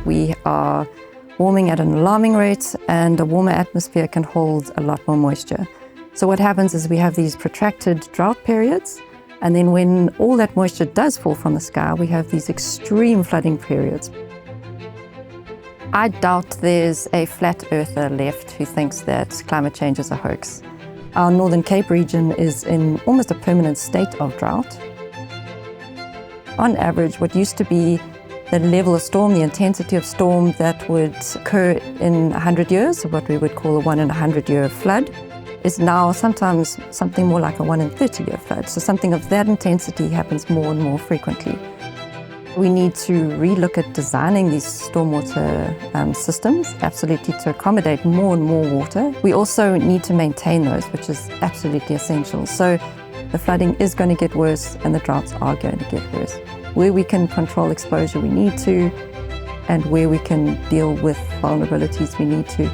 We are warming at an alarming rate, and a warmer atmosphere can hold a lot more moisture. So what happens is we have these protracted drought periods, and then when all that moisture does fall from the sky, we have these extreme flooding periods. I doubt there's a flat earther left who thinks that climate change is a hoax. Our Northern Cape region is in almost a permanent state of drought. On average, what used to be the level of storm, the intensity of storm that would occur in 100 years, what we would call a 1 in 100-year flood, is now sometimes something more like a 1 in 30-year flood. So something of that intensity happens more and more frequently. We need to relook at designing these stormwater systems, absolutely, to accommodate more and more water. We also need to maintain those, which is absolutely essential. So the flooding is going to get worse and the droughts are going to get worse. Where we can control exposure, we need to, and where we can deal with vulnerabilities, we need to.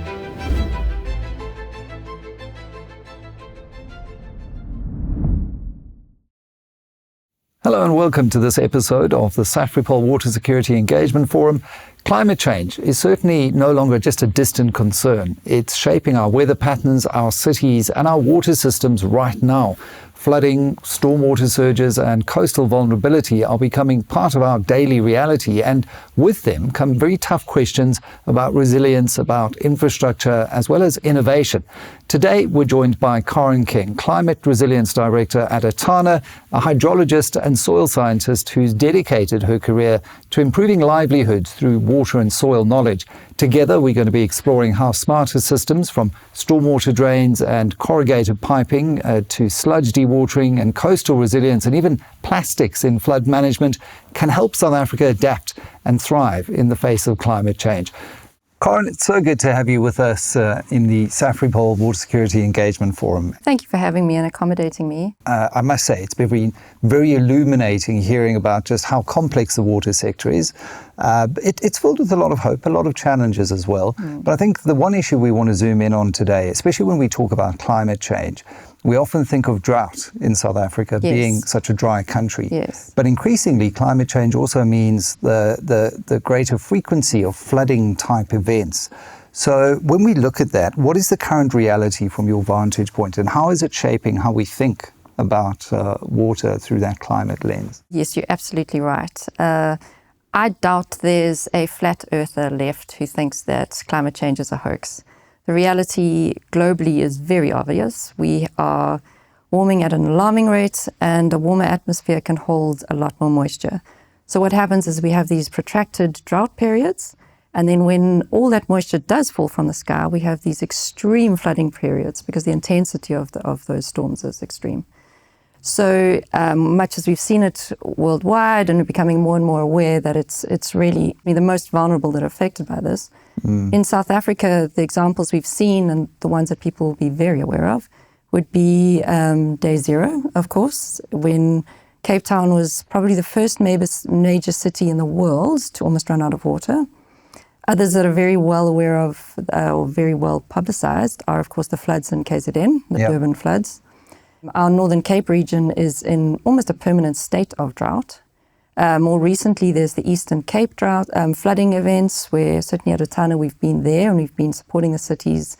Hello and welcome to this episode of the Safripol Water Security Engagement Forum. Climate change is certainly no longer just a distant concern. It's shaping our weather patterns, our cities and our water systems right now. Flooding, stormwater surges and coastal vulnerability are becoming part of our daily reality, and with them come very tough questions about resilience, about infrastructure, as well as innovation. Today we're joined by Corinne King, Climate Resilience Director at Atana, a hydrologist and soil scientist who's dedicated her career to improving livelihoods through water and soil knowledge. Together we're going to be exploring how smarter systems, from stormwater drains and corrugated piping to sludge dewatering and coastal resilience and even plastics in flood management, can help South Africa adapt and thrive in the face of climate change. Corinne, it's so good to have you with us in the Safripol Water Security Engagement Forum. Thank you for having me and accommodating me. I must say, it's been very illuminating hearing about just how complex the water sector is. It's filled with a lot of hope, a lot of challenges as well. But I think the one issue we want to zoom in on today, especially when we talk about climate change, we often think of drought in South Africa being such a dry country. Yes. But increasingly, climate change also means the greater frequency of flooding type events. So when we look at that, what is the current reality from your vantage point, and how is it shaping how we think about water through that climate lens? Yes, you're absolutely right. I doubt there's a flat earther left who thinks that climate change is a hoax. The reality globally is very obvious. We are warming at an alarming rate, and a warmer atmosphere can hold a lot more moisture. So what happens is we have these protracted drought periods, and then when all that moisture does fall from the sky, we have these extreme flooding periods because the intensity of those storms is extreme. So much as we've seen it worldwide and we're becoming more and more aware that it's really the most vulnerable that are affected by this. In South Africa, the examples we've seen and the ones that people will be very aware of would be day zero, of course, when Cape Town was probably the first major city in the world to almost run out of water. Others that are very well aware of or very well publicized are, of course, the floods in KZN, the Durban floods. Our Northern Cape region is in almost a permanent state of drought. More recently, there's the Eastern Cape drought, flooding events, where certainly at Atana we've been there and we've been supporting the cities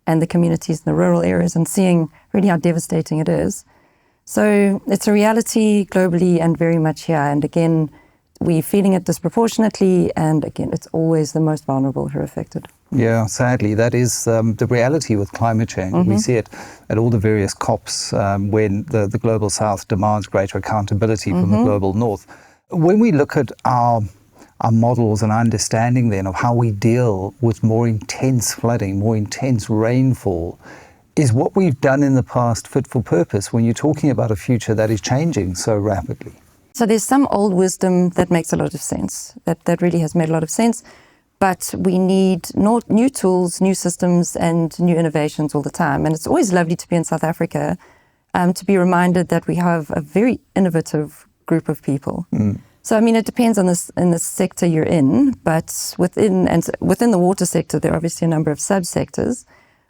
and the communities in the rural areas and seeing really how devastating it is. So it's a reality globally and very much here. And again, we're feeling it disproportionately, and again, it's always the most vulnerable who are affected. Yeah, sadly, that is the reality with climate change. We see it at all the various COPs when the Global South demands greater accountability from the Global North. When we look at our models and understanding then of how we deal with more intense flooding, more intense rainfall, is what we've done in the past fit for purpose when you're talking about a future that is changing so rapidly? So there's some old wisdom that makes a lot of sense, that really has made a lot of sense. But we need new tools, new systems, and new innovations all the time. And it's always lovely to be in South Africa, to be reminded that we have a very innovative group of people. So, I mean, it depends on in the sector you're in, but within the water sector, there are obviously a number of subsectors.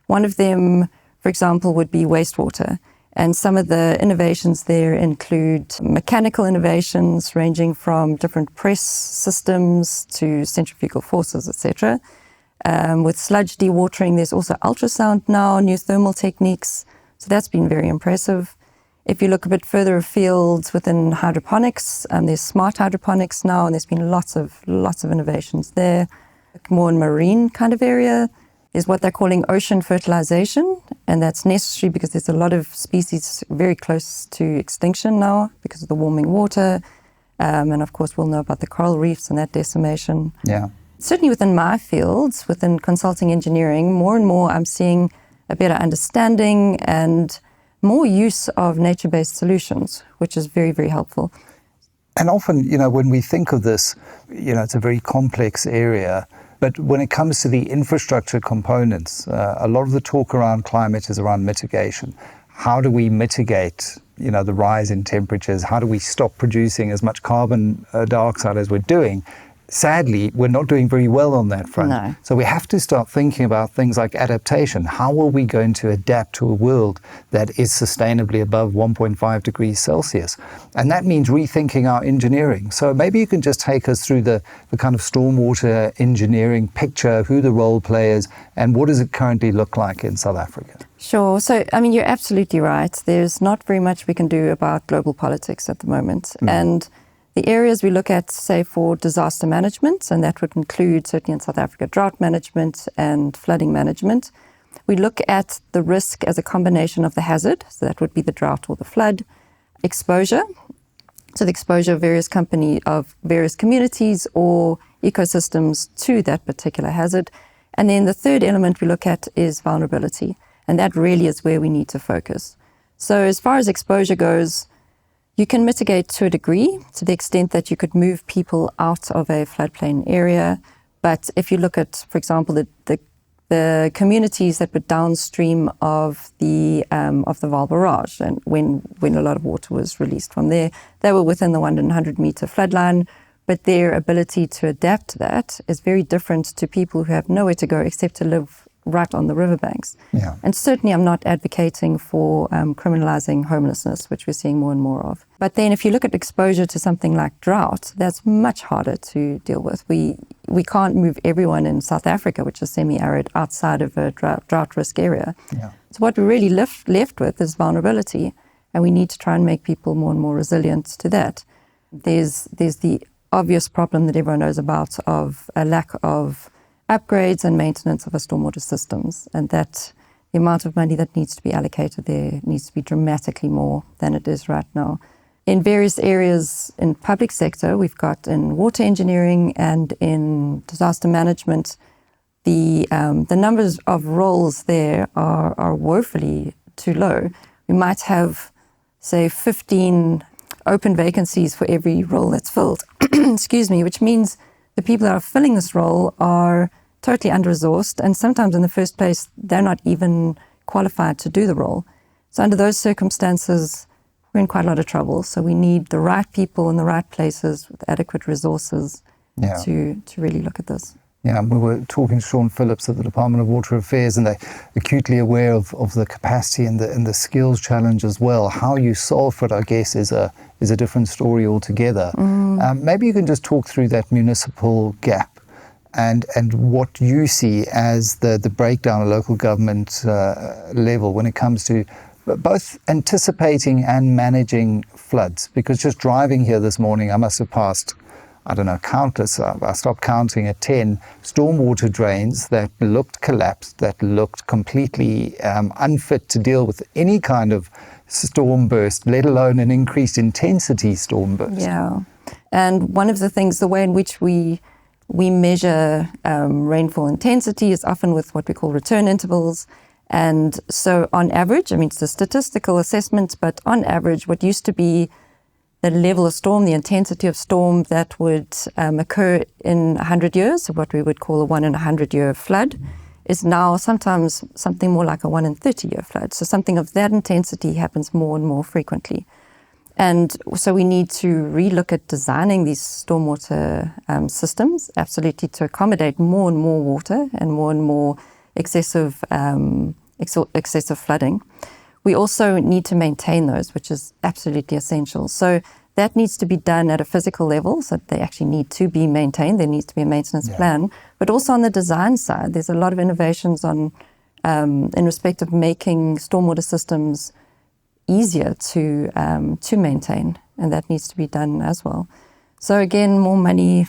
One of them, for example, would be wastewater. And some of the innovations there include mechanical innovations ranging from different press systems to centrifugal forces, etc. With sludge dewatering, there's also ultrasound now, new thermal techniques. So that's been very impressive. If you look a bit further afield within hydroponics, there's smart hydroponics now, and there's been lots of innovations there. More in marine kind of area is what they're calling ocean fertilization, and that's necessary because there's a lot of species very close to extinction now because of the warming water. And of course, we'll know about the coral reefs and that decimation. Yeah. Certainly within my fields, within consulting engineering, more and more I'm seeing a better understanding and more use of nature-based solutions, which is very, very helpful. And often, when we think of this, it's a very complex area. But when it comes to the infrastructure components, a lot of the talk around climate is around mitigation. How do we mitigate, the rise in temperatures? How do we stop producing as much carbon dioxide as we're doing? Sadly, we're not doing very well on that front. No. So we have to start thinking about things like adaptation. How are we going to adapt to a world that is sustainably above 1.5 degrees Celsius? And that means rethinking our engineering. So maybe you can just take us through the kind of stormwater engineering picture, who the role players, and what does it currently look like in South Africa? Sure. So, you're absolutely right. There's not very much we can do about global politics at the moment. And the areas we look at, say, for disaster management, and that would include, certainly in South Africa, drought management and flooding management. We look at the risk as a combination of the hazard, so that would be the drought or the flood, exposure, so the exposure of various communities or ecosystems to that particular hazard. And then the third element we look at is vulnerability, and that really is where we need to focus. So as far as exposure goes, you can mitigate to a degree, to the extent that you could move people out of a floodplain area. But if you look at, for example, the communities that were downstream of the Vaal barrage, and when a lot of water was released from there, they were within the 100-meter floodline. But their ability to adapt to that is very different to people who have nowhere to go except to live right on the riverbanks. Yeah. And certainly I'm not advocating for criminalizing homelessness, which we're seeing more and more of. But then if you look at exposure to something like drought, that's much harder to deal with. We can't move everyone in South Africa, which is semi-arid, outside of a drought risk area. Yeah. So what we're really left with is vulnerability, and we need to try and make people more and more resilient to that. There's the obvious problem that everyone knows about of a lack of upgrades and maintenance of our stormwater systems, and that the amount of money that needs to be allocated there needs to be dramatically more than it is right now. In various areas in public sector, we've got in water engineering and in disaster management, the numbers of roles there are woefully too low. We might have, say, 15 open vacancies for every role that's filled, excuse me, which means the people that are filling this role are totally under-resourced, and sometimes in the first place, they're not even qualified to do the role. So under those circumstances, we're in quite a lot of trouble. So we need the right people in the right places with adequate resources to really look at this. Yeah, we were talking to Sean Phillips at the Department of Water Affairs, and they're acutely aware of the capacity and the skills challenge as well. How you solve for it, I guess, is a different story altogether. Maybe you can just talk through that municipal gap and what you see as the breakdown at local government level when it comes to both anticipating and managing floods. Because just driving here this morning, I must have passed, countless, I stopped counting at 10 stormwater drains that looked collapsed, that looked completely unfit to deal with any kind of storm burst, let alone an increased intensity storm burst. Yeah, and one of the things, the way in which we measure rainfall intensity is often with what we call return intervals. And so on average, it's a statistical assessment, but on average, what used to be the level of storm, the intensity of storm that would occur in 100 years, what we would call a 1 in 100-year flood, is now sometimes something more like a 1 in 30-year flood. So something of that intensity happens more and more frequently. And so we need to relook at designing these stormwater systems, absolutely, to accommodate more and more water and more excessive flooding. We also need to maintain those, which is absolutely essential. So that needs to be done at a physical level, so they actually need to be maintained. There needs to be a maintenance plan. But also on the design side, there's a lot of innovations on in respect of making stormwater systems easier to maintain, and that needs to be done as well. So again, more money.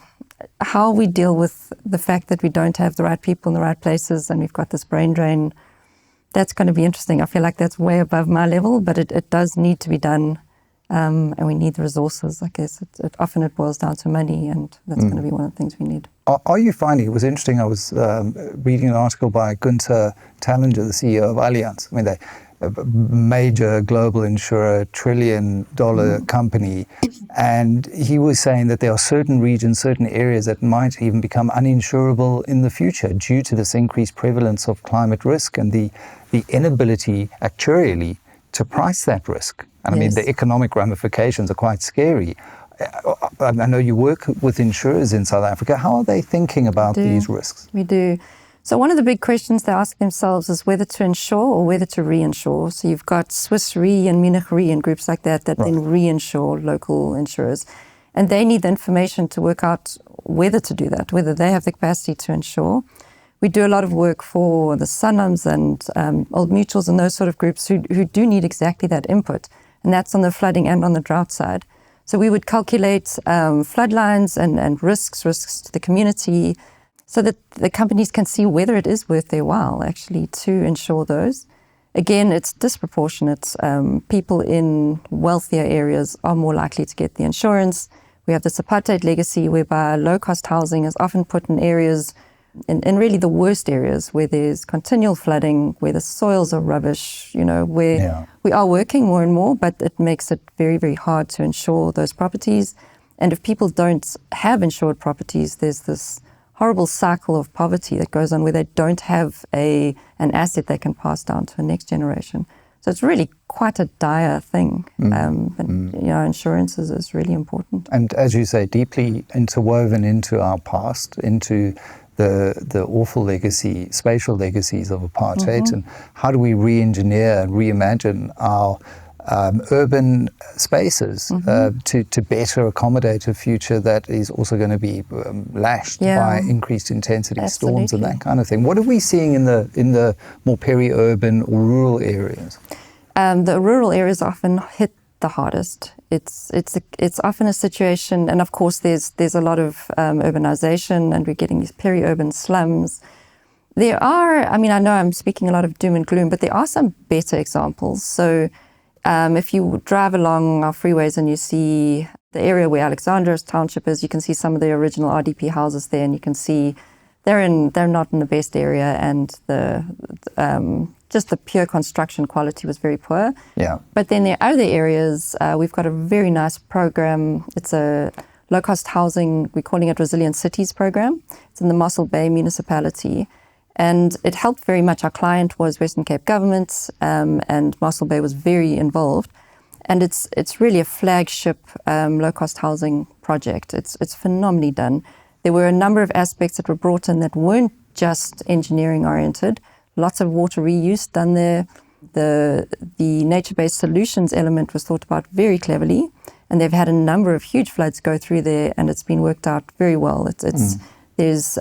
How we deal with the fact that we don't have the right people in the right places and we've got this brain drain, that's going to be interesting. I feel like that's way above my level, but it does need to be done, and we need the resources. I guess often it boils down to money, and that's going to be one of the things we need. Are you finding, it was interesting, I was reading an article by Gunther Tallinger, the CEO of Allianz. I mean, they a major global insurer, $1 trillion company, and he was saying that there are certain regions, certain areas that might even become uninsurable in the future due to this increased prevalence of climate risk and the inability actuarially to price that risk. And I mean, the economic ramifications are quite scary. I know you work with insurers in South Africa. How are they thinking about these risks? We do. So one of the big questions they ask themselves is whether to insure or whether to reinsure. So you've got Swiss Re and Munich Re and groups like that then reinsure local insurers. And they need the information to work out whether to do that, whether they have the capacity to insure. We do a lot of work for the Sanlums and Old Mutuals and those sort of groups who do need exactly that input. And that's on the flooding and on the drought side. So we would calculate flood lines and risks to the community, so that the companies can see whether it is worth their while actually to insure those. Again, it's disproportionate. People in wealthier areas are more likely to get the insurance. We have this apartheid legacy whereby low-cost housing is often put in areas, in really the worst areas, where there's continual flooding, where the soils are rubbish, where we are working more and more, but it makes it very, very hard to insure those properties. And if people don't have insured properties, there's this horrible cycle of poverty that goes on where they don't have an asset they can pass down to the next generation. So it's really quite a dire thing. Insurance is really important. And as you say, deeply interwoven into our past, into the awful legacy, spatial legacies of apartheid, and how do we re-engineer and reimagine our urban spaces to better accommodate a future that is also going to be lashed by increased intensity storms and that kind of thing. What are we seeing in the more peri-urban or rural areas? The rural areas often hit the hardest. It's often a situation, and of course there's a lot of urbanization, and we're getting these peri-urban slums. There are, I know I'm speaking a lot of doom and gloom, but there are some better examples. So if you drive along our freeways and you see the area where Alexandra's township is, you can see some of the original RDP houses there, and you can see they're not in the best area, and just the pure construction quality was very poor. Yeah. But then there are other areas. We've got a very nice program. It's a low-cost housing. We're calling it Resilient Cities program. It's in the Mossel Bay municipality. And it helped very much. Our client was Western Cape Government, and Mossel Bay was very involved. And it's really a flagship low-cost housing project. It's phenomenally done. There were a number of aspects that were brought in that weren't just engineering-oriented. Lots of water reuse done there. The nature-based solutions element was thought about very cleverly, and they've had a number of huge floods go through there, and it's been worked out very well. There's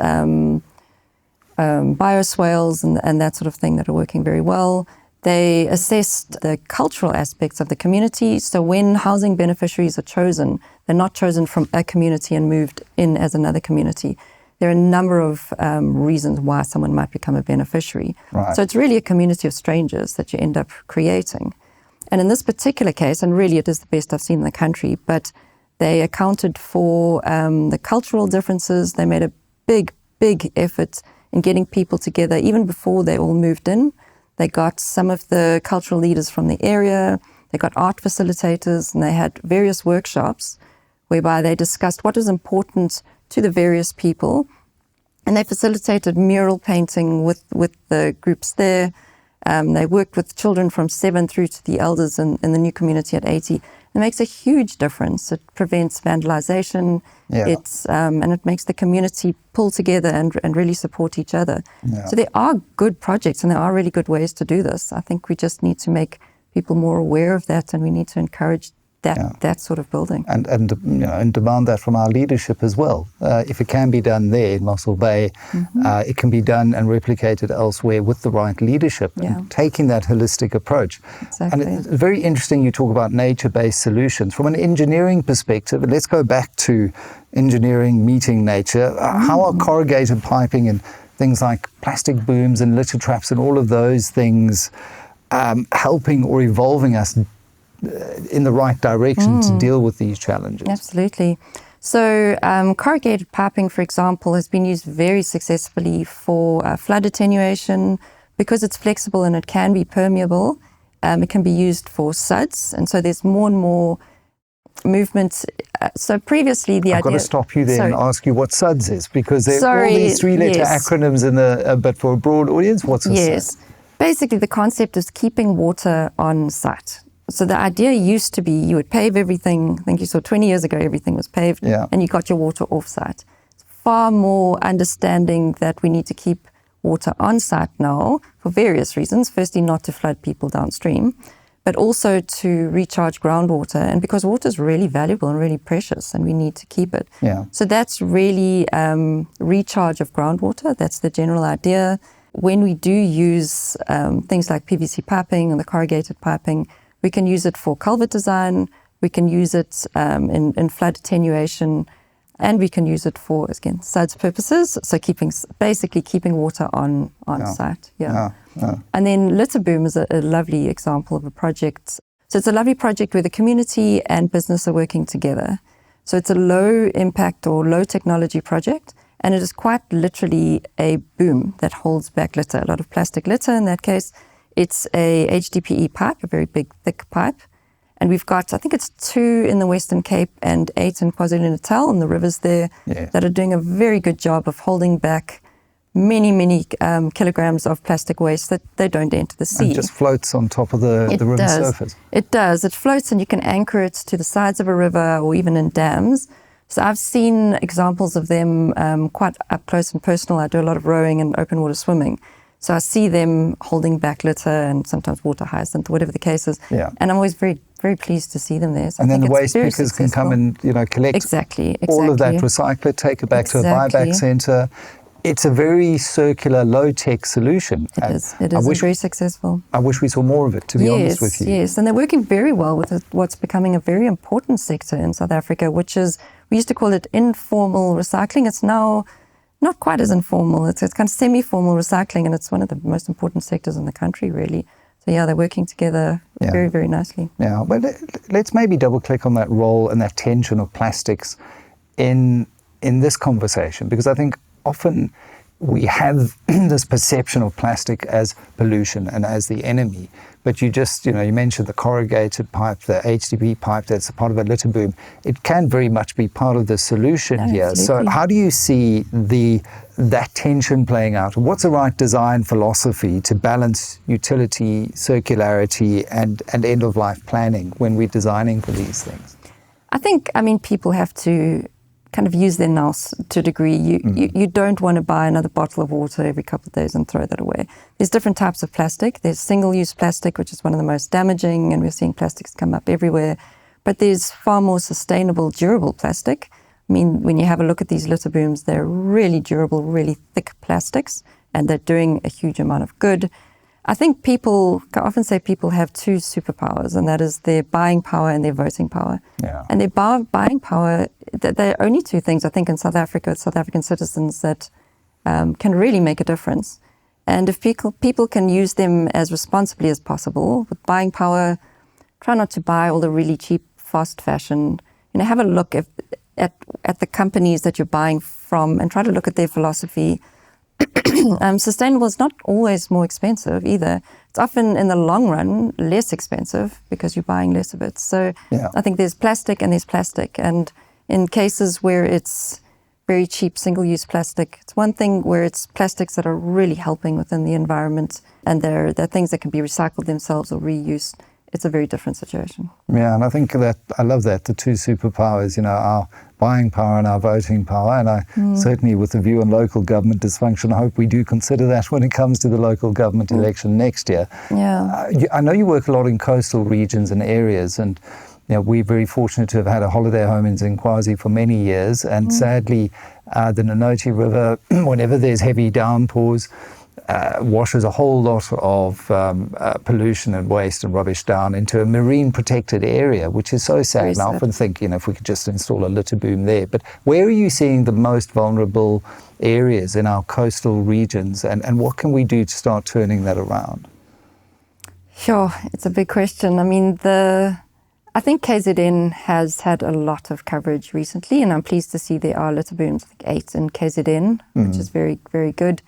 bioswales and that sort of thing that are working very well. They assessed the cultural aspects of the community. So when housing beneficiaries are chosen, they're not chosen from a community and moved in as another community. There are a number of reasons why someone might become a beneficiary. Right. So it's really a community of strangers that you end up creating. And in this particular case, and really it is the best I've seen in the country, but they accounted for the cultural differences. They made a big, big effort in getting people together even before they all moved in. They got some of the cultural leaders from the area. They got art facilitators, and they had various workshops whereby they discussed what was important to the various people. And they facilitated mural painting with the groups there. They worked with children from 7 through to the elders in the new community at 80. It makes a huge difference. It prevents vandalization. And it makes the community pull together and really support each other. Yeah. So there are good projects, and there are really good ways to do this. I think we just need to make people more aware of that, and we need to encourage that sort of building. And demand that from our leadership as well. If it can be done there in Mossel Bay, it can be done and replicated elsewhere with the right leadership and taking that holistic approach. Exactly. And it's very interesting you talk about nature-based solutions. From an engineering perspective, and let's go back to engineering meeting nature, how are corrugated piping and things like plastic booms and litter traps and all of those things helping or evolving us in the right direction to deal with these challenges? Absolutely. So corrugated piping, for example, has been used very successfully for flood attenuation because it's flexible and it can be permeable. It can be used for SUDS, and so there's more and more movement. So previously the idea... I've got to stop you there and ask you what SUDS is, because there are all these three-letter acronyms in the, but for a broad audience, what's a SUDS? Basically the concept is keeping water on site. So the idea used to be you would pave everything. I think you saw 20 years ago everything was paved, and you got your water off-site. Far more understanding that we need to keep water on-site now for various reasons. Firstly, not to flood people downstream, but also to recharge groundwater. And because water is really valuable and really precious, and we need to keep it. So that's really recharge of groundwater. That's the general idea. When we do use things like PVC piping and the corrugated piping, we can use it for culvert design, we can use it in flood attenuation, and we can use it for, again, SUDS purposes, so basically keeping water on site. And then litter boom is a lovely example of a project. So it's a lovely project where the community and business are working together. So it's a low impact or low technology project, and it is quite literally a boom that holds back litter, a lot of plastic litter in that case. It's a HDPE pipe, a very big, thick pipe. And we've got, I think it's 2 in the Western Cape and 8 in KwaZulu-Natal, and the rivers there that are doing a very good job of holding back many, many kilograms of plastic waste that they don't enter the sea. And it just floats on top of the river surface. It does. It floats, and you can anchor it to the sides of a river or even in dams. So I've seen examples of them quite up close and personal. I do a lot of rowing and open water swimming. So I see them holding back litter and sometimes water hyacinth, whatever the case is. And I'm always very, very pleased to see them there. So and then the waste pickers can come and collect all of that, recycle it, take it back to a buyback centre. It's a very circular, low-tech solution. It is very successful. I wish we saw more of it, to be honest with you. Yes, and they're working very well with what's becoming a very important sector in South Africa, which is, we used to call it informal recycling. It's now not quite as informal. It's kind of semi-formal recycling, and it's one of the most important sectors in the country, really. So they're working together very, very nicely. But let's maybe double-click on that role and that tension of plastics in this conversation, because I think often we have this perception of plastic as pollution and as the enemy. But you mentioned the corrugated pipe, the HDPE pipe that's a part of a litter boom. It can very much be part of the solution here. Absolutely. So how do you see that tension playing out? What's the right design philosophy to balance utility, circularity, and end-of-life planning when we're designing for these things? I think, people have to kind of use their nous to a degree. You don't want to buy another bottle of water every couple of days and throw that away. There's different types of plastic. There's single-use plastic, which is one of the most damaging, and we're seeing plastics come up everywhere. But there's far more sustainable, durable plastic. When you have a look at these litter booms, they're really durable, really thick plastics, and they're doing a huge amount of good. I think I often say people have 2 superpowers, and that is their buying power and their voting power. And their buying power, there are only 2 things, I think, in South Africa, South African citizens, that can really make a difference. And if people can use them as responsibly as possible, with buying power, try not to buy all the really cheap, fast fashion. Have a look at the companies that you're buying from and try to look at their philosophy. Sustainable is not always more expensive either. It's often in the long run less expensive because you're buying less of it. So I think there's plastic and there's plastic. And in cases where it's very cheap single-use plastic, it's one thing where it's plastics that are really helping within the environment, and they're things that can be recycled themselves or reused. it's a very different situation. Yeah, and I think that I love that, the two superpowers, our buying power and our voting power. And I certainly, with the view on local government dysfunction, I hope we do consider that when it comes to the local government election next year. Yeah. I know you work a lot in coastal regions and areas, and we're very fortunate to have had a holiday home in Zinkwazi for many years. And sadly, the Nonoti River, whenever there's heavy downpours, washes a whole lot of pollution and waste and rubbish down into a marine protected area, which is so sad. And I often think, if we could just install a litter boom there. But where are you seeing the most vulnerable areas in our coastal regions, and what can we do to start turning that around? Sure, it's a big question. I mean, I think KZN has had a lot of coverage recently, and I'm pleased to see there are litter booms, I think 8 in KZN, which is very, very good.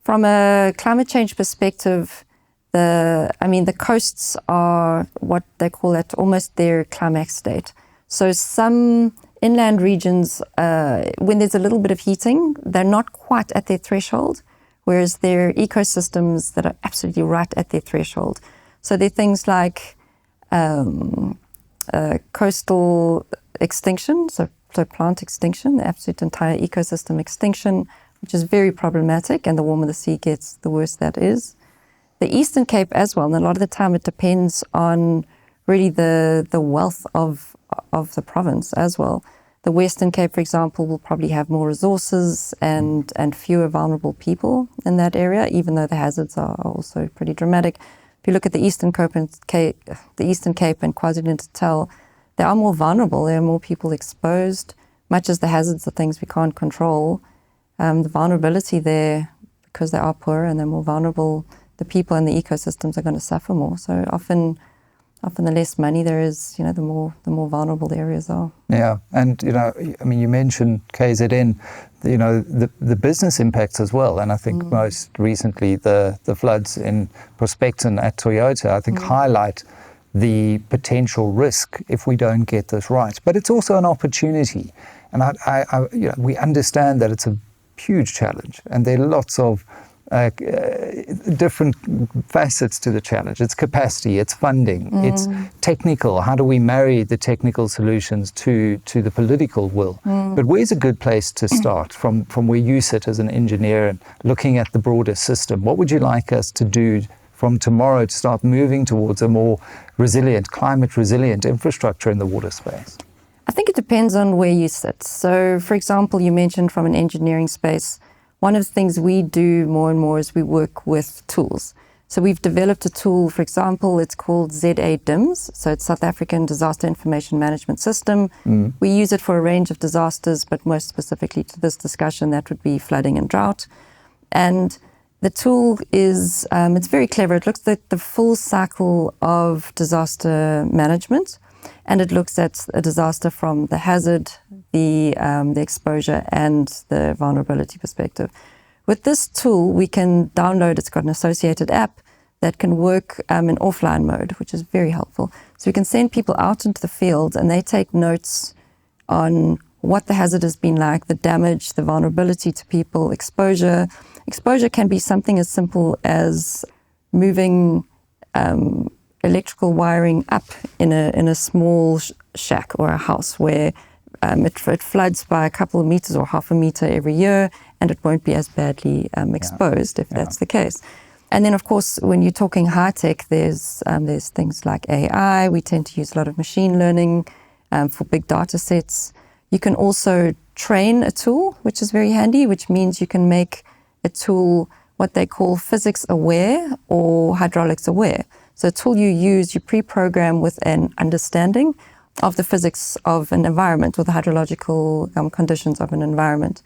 From a climate change perspective, the coasts are what they call at almost their climax state. So some inland regions, when there's a little bit of heating, they're not quite at their threshold, whereas there are ecosystems that are absolutely right at their threshold. So there are things like coastal extinction, so plant extinction, the absolute entire ecosystem extinction, which is very problematic, and the warmer the sea gets, the worse that is. The Eastern Cape as well, and a lot of the time it depends on really the wealth of the province as well. The Western Cape, for example, will probably have more resources and fewer vulnerable people in that area, even though the hazards are also pretty dramatic. If you look at the Eastern Cape and KwaZulu-Natal, they are more vulnerable. There are more people exposed, much as the hazards are things we can't control. The vulnerability there, because they are poorer and they're more vulnerable, the people and the ecosystems are going to suffer more. So often the less money there is, the more vulnerable the areas are. Yeah, and you mentioned KZN, the business impacts as well, and I think most recently the floods in Prospecton at Toyota, I think highlight the potential risk if we don't get this right. But it's also an opportunity, and we understand that it's a huge challenge, and there are lots of different facets to the challenge. It's capacity, it's funding, it's technical. How do we marry the technical solutions to the political will? But where's a good place to start from where you sit as an engineer and looking at the broader system? What would you like us to do from tomorrow to start moving towards a more resilient, climate resilient infrastructure in the water space? I think it depends on where you sit. So, for example, you mentioned from an engineering space, one of the things we do more and more is we work with tools. So we've developed a tool, for example, it's called ZA-DIMS. So it's South African Disaster Information Management System. We use it for a range of disasters, but most specifically to this discussion, that would be flooding and drought. And the tool is, it's very clever. It looks at the full cycle of disaster management, and it looks at a disaster from the hazard, the exposure, and the vulnerability perspective. With this tool, we can download, it's got an associated app that can work in offline mode, which is very helpful. So we can send people out into the field and they take notes on what the hazard has been like, the damage, the vulnerability to people, exposure. Exposure can be something as simple as moving electrical wiring up in a small shack or a house where it floods by a couple of meters or half a meter every year, and it won't be as badly exposed if that's the case. And then, of course, when you're talking high tech, there's things like AI. We tend to use a lot of machine learning for big data sets. You can also train a tool, which is very handy, which means you can make a tool what they call physics aware or hydraulics aware. So a tool you use, you pre-program with an understanding of the physics of an environment or the hydrological conditions of an environment.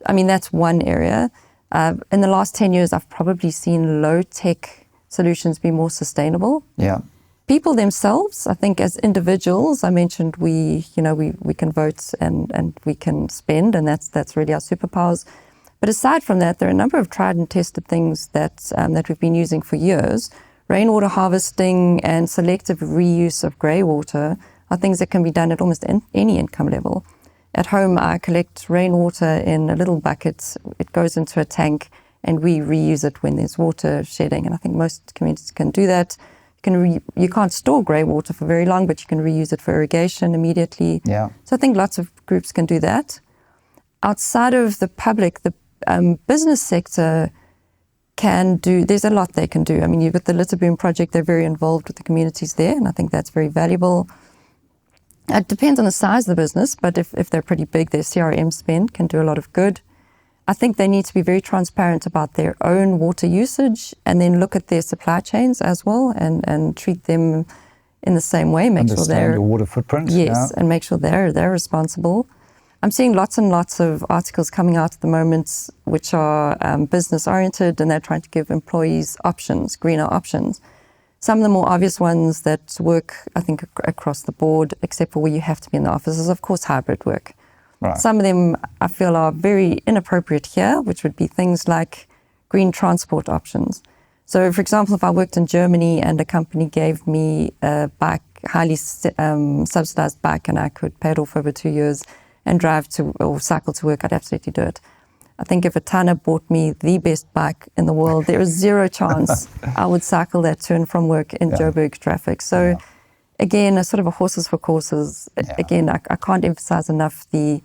I mean, that's one area. In the last 10 years, I've probably seen low-tech solutions be more sustainable. Yeah. People themselves, I think as individuals, I mentioned we can vote and we can spend, and that's really our superpowers. But aside from that, there are a number of tried and tested things that we've been using for years. Rainwater harvesting and selective reuse of greywater are things that can be done at almost any income level. At home, I collect rainwater in a little bucket. It goes into a tank, and we reuse it when there's water shedding. And I think most communities can do that. You you can't store greywater for very long, but you can reuse it for irrigation immediately. Yeah. So I think lots of groups can do that. Outside of the public, the business sector there's a lot they can do. I mean, you've got the Litter Boom project, they're very involved with the communities there, and I think that's very valuable. It depends on the size of the business, but if they're pretty big, their CRM spend can do a lot of good. I think they need to be very transparent about their own water usage and then look at their supply chains as well and treat them in the same way. Understand your water footprint. Yes, and make sure they're responsible. I'm seeing lots and lots of articles coming out at the moment which are business-oriented, and they're trying to give employees options, greener options. Some of the more obvious ones that work, I think, across the board, except for where you have to be in the office, is, of course, hybrid work. Right. Some of them I feel are very inappropriate here, which would be things like green transport options. So, for example, if I worked in Germany and a company gave me a bike, highly subsidized bike, and I could pay it off over 2 years and drive to or cycle to work, I'd absolutely do it. I think if a tanner bought me the best bike in the world, there is zero chance I would cycle that to and from work in Joburg traffic. So again, a sort of a horses for courses. Again, I can't emphasize enough the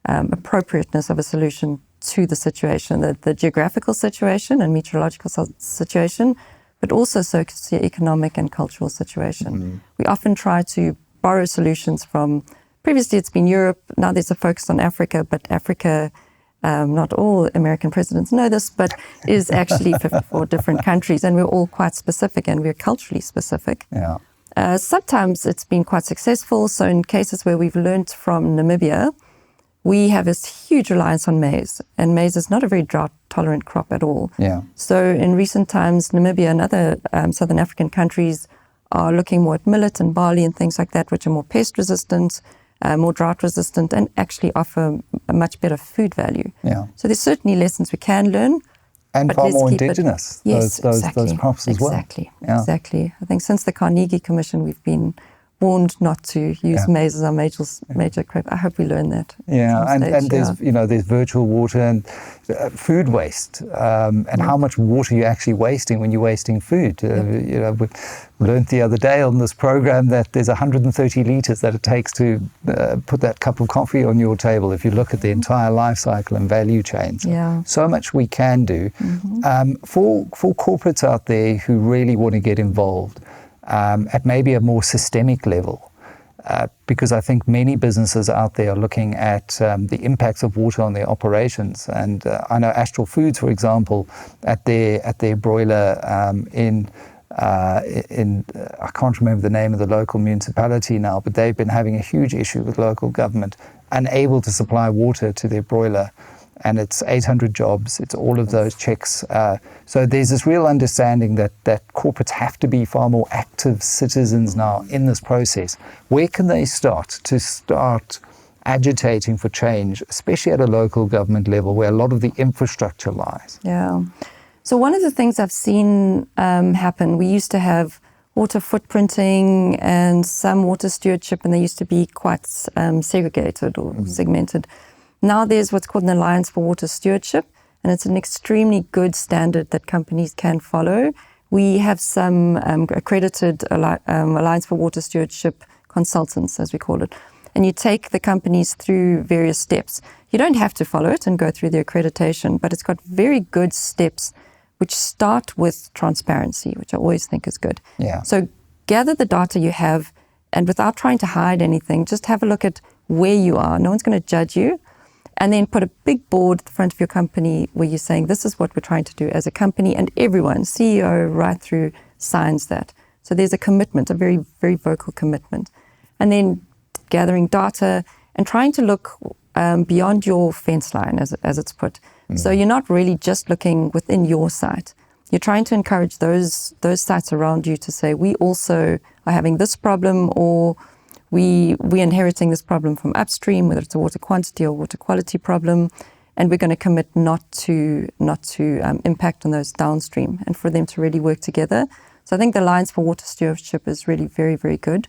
appropriateness of a solution to the situation, the geographical situation and meteorological situation, but also socioeconomic and cultural situation. Mm-hmm. We often try to borrow solutions from, previously it's been Europe, now there's a focus on Africa, but Africa, not all American presidents know this, but is actually 54 different countries, and we're all quite specific and we're culturally specific. Yeah. Sometimes it's been quite successful. So in cases where we've learned from Namibia, we have this huge reliance on maize, and maize is not a very drought-tolerant crop at all. Yeah. So in recent times, Namibia and other Southern African countries are looking more at millet and barley and things like that, which are more pest-resistant, more drought-resistant, and actually offer a much better food value. Yeah. So there's certainly lessons we can learn. And far more indigenous, yes, those crops as well. Exactly. I think since the Carnegie Commission, we've been warned not to use maize as our major crop. I hope we learn that. Yeah, and there's there's virtual water and food waste, and how much water you're actually wasting when you're wasting food. We learned the other day on this program that there's 130 litres that it takes to put that cup of coffee on your table if you look at the entire life cycle and value chains. So much we can do. Mm-hmm. For corporates out there who really want to get involved, at maybe a more systemic level, because I think many businesses out there are looking at the impacts of water on their operations. And I know Astral Foods, for example, at their broiler in I can't remember the name of the local municipality now, but they've been having a huge issue with local government, unable to supply water to their broiler. And it's 800 jobs, it's all of those checks. So there's this real understanding that corporates have to be far more active citizens now in this process. Where can they start agitating for change, especially at a local government level where a lot of the infrastructure lies? Yeah. So one of the things I've seen happen, we used to have water footprinting and some water stewardship, and they used to be quite segregated or segmented. Now there's what's called an Alliance for Water Stewardship, and it's an extremely good standard that companies can follow. We have some accredited Alliance for Water Stewardship consultants, as we call it, and you take the companies through various steps. You don't have to follow it and go through the accreditation, but it's got very good steps which start with transparency, which I always think is good. Yeah. So gather the data you have, and without trying to hide anything, just have a look at where you are. No one's going to judge you. And then put a big board at the front of your company where you're saying, this is what we're trying to do as a company, and everyone, CEO right through, signs that. So there's a commitment, a very, very vocal commitment. And then gathering data and trying to look beyond your fence line, as it's put. Mm-hmm. So you're not really just looking within your site. You're trying to encourage those sites around you to say, we also are having this problem, or we're inheriting this problem from upstream, whether it's a water quantity or water quality problem, and we're going to commit not to impact on those downstream, and for them to really work together. So I think the Alliance for Water Stewardship is really very, very good.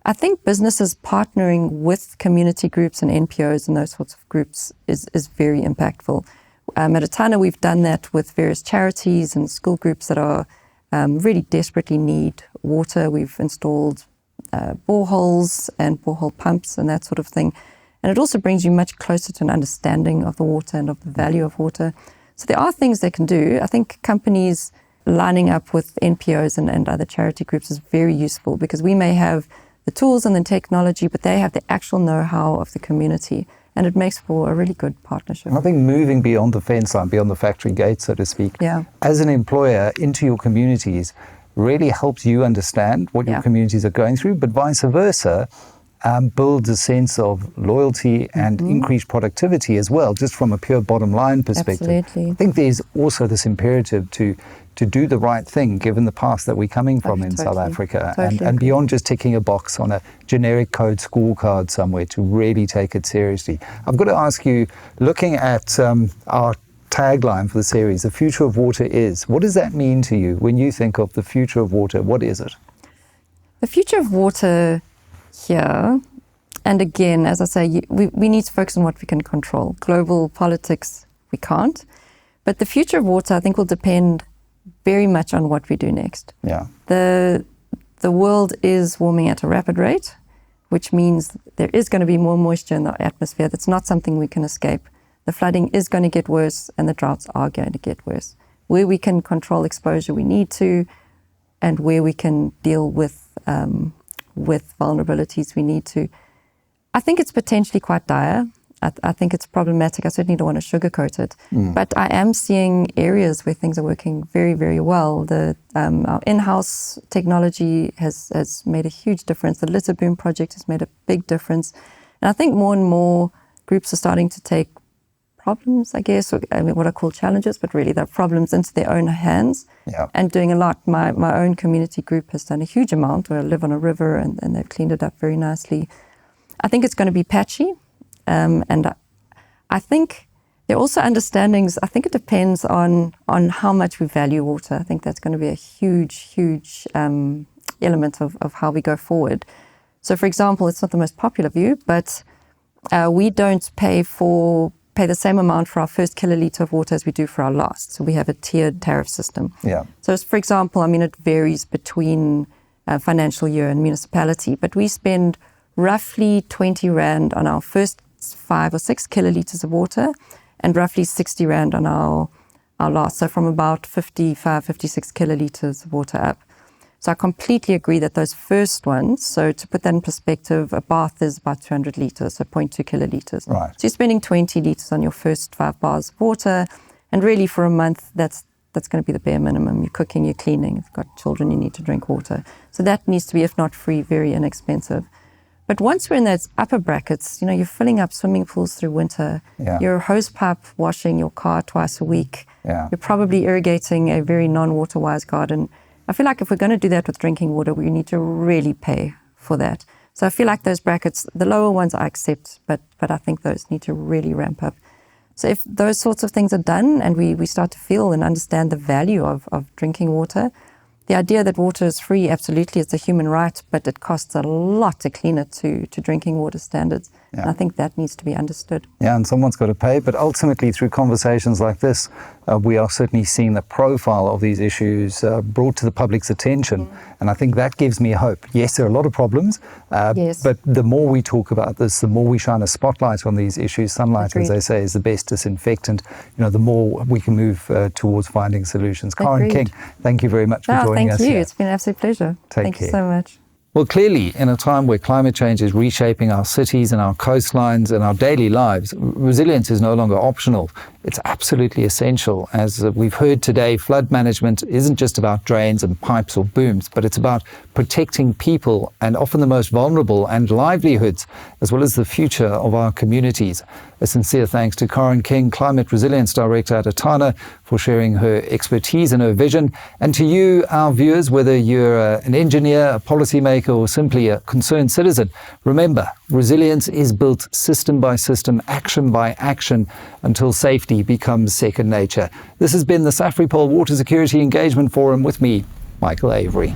I think businesses partnering with community groups and NPOs and those sorts of groups is very impactful. At Atana, we've done that with various charities and school groups that are really desperately need water. We've installed boreholes and borehole pumps and that sort of thing. And it also brings you much closer to an understanding of the water and of the value of water. So there are things they can do. I think companies lining up with NPOs and other charity groups is very useful, because we may have the tools and the technology, but they have the actual know-how of the community. And it makes for a really good partnership. I think moving beyond the fence line, beyond the factory gate, so to speak, as an employer into your communities really helps you understand what your communities are going through, but vice versa, builds a sense of loyalty and increased productivity as well, just from a pure bottom line perspective. Absolutely. I think there's also this imperative to do the right thing, given the past that we're coming from in South Africa, and beyond just ticking a box on a generic code scorecard somewhere, to really take it seriously. I've got to ask you, looking at our tagline for the series, the future of water is, what does that mean to you when you think of the future of water? What is it? The future of water here, and again, as I say, we need to focus on what we can control. Global politics, we can't. But the future of water, I think, will depend very much on what we do next. Yeah. The world is warming at a rapid rate, which means there is going to be more moisture in the atmosphere. That's not something we can escape. The flooding is going to get worse, and the droughts are going to get worse. Where we can control exposure, we need to, and where we can deal with vulnerabilities, we need to. I think it's potentially quite dire. I think it's problematic. I certainly don't want to sugarcoat it. But I am seeing areas where things are working very, very well. Our in-house technology has made a huge difference. The litter boom project has made a big difference. And I think more and more groups are starting to take problems, I guess, or what I call challenges, but really they're problems, into their own hands and doing a lot. My own community group has done a huge amount. I live on a river, and they've cleaned it up very nicely. I think it's going to be patchy. And I think there are also understandings. I think it depends on how much we value water. I think that's going to be a huge element of how we go forward. So, for example, it's not the most popular view, but we don't pay the same amount for our first kilolitre of water as we do for our last. So we have a tiered tariff system. Yeah. So, for example, it varies between financial year and municipality, but we spend roughly 20 Rand on our first 5 or 6 kilolitres of water, and roughly 60 Rand on our last. So from about 55, 56 kilolitres of water up. So I completely agree that those first ones, so to put that in perspective, a bath is about 200 litres, so 0.2 kilolitres. Right. So you're spending 20 litres on your first 5 bars of water, and really for a month, that's going to be the bare minimum. You're cooking, you're cleaning, if you've got children, you need to drink water. So that needs to be, if not free, very inexpensive. But once we're in those upper brackets, you're filling up swimming pools through winter. Yeah. You're hose pipe washing your car twice a week. Yeah. You're probably irrigating a very non-water wise garden. I feel like if we're going to do that with drinking water, we need to really pay for that. So I feel like those brackets, the lower ones I accept, but I think those need to really ramp up. So if those sorts of things are done, and we start to feel and understand the value of drinking water, the idea that water is free, absolutely, it's a human right, but it costs a lot to clean it to drinking water standards. Yeah. And I think that needs to be understood. Yeah, and someone's got to pay, but ultimately through conversations like this, we are certainly seeing the profile of these issues brought to the public's attention. And I think that gives me hope. Yes, there are a lot of problems, but the more we talk about this, the more we shine a spotlight on these issues. Sunlight, as they say, is the best disinfectant. The more we can move towards finding solutions. Karen King, thank you very much for joining us. Thank you. Here. It's been an absolute pleasure. Thank you so much. Well, clearly, in a time where climate change is reshaping our cities and our coastlines and our daily lives, resilience is no longer optional. It's absolutely essential. As we've heard today, flood management isn't just about drains and pipes or booms, but it's about protecting people, and often the most vulnerable, and livelihoods, as well as the future of our communities. A sincere thanks to Karen King, Climate Resilience Director at Atana, for sharing her expertise and her vision. And to you, our viewers, whether you're an engineer, a policymaker, or simply a concerned citizen, remember, resilience is built system by system, action by action, until safety becomes second nature. This has been the Safripol Water Security Engagement Forum with me, Michael Avery.